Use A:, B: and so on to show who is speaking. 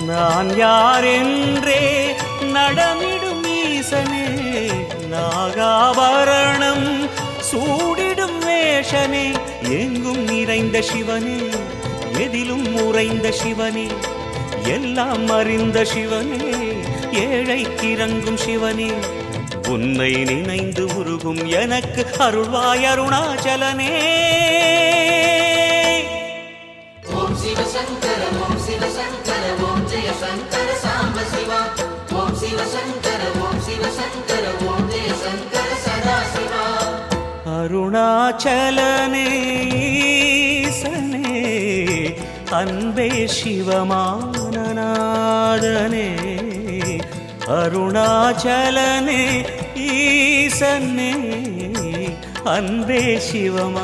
A: நான் யாரென்றே நடமிடும் ஈசனே, நாகாபரணம் சூடிடும் வேஷனே, எங்கும் நிறைந்த சிவனே, எதிலும் உறைந்த சிவனே, எல்லாம் அறிந்த சிவனே, ஏழைக்கிறங்கும் சிவனே, உன்னை நினைந்து உருகும் எனக்கு அருள்வாய் அருணாச்சலனே.
B: ஓம் சிவ சங்கர ஓம் சிவ சங்கர ஓம் ஜெய சங்கர சாம்ப சிவா. ஓம் சிவ சங்கர ஓம் சிவ சங்கர ஓம் ஜெய சங்கர சதா சிவா.
A: அருணாச்சலனே ஈசனே, அன்பே சிவமானநாதனே, அருணாச்சலனே ஈசனே, அன்பே சிவமானநாதனே.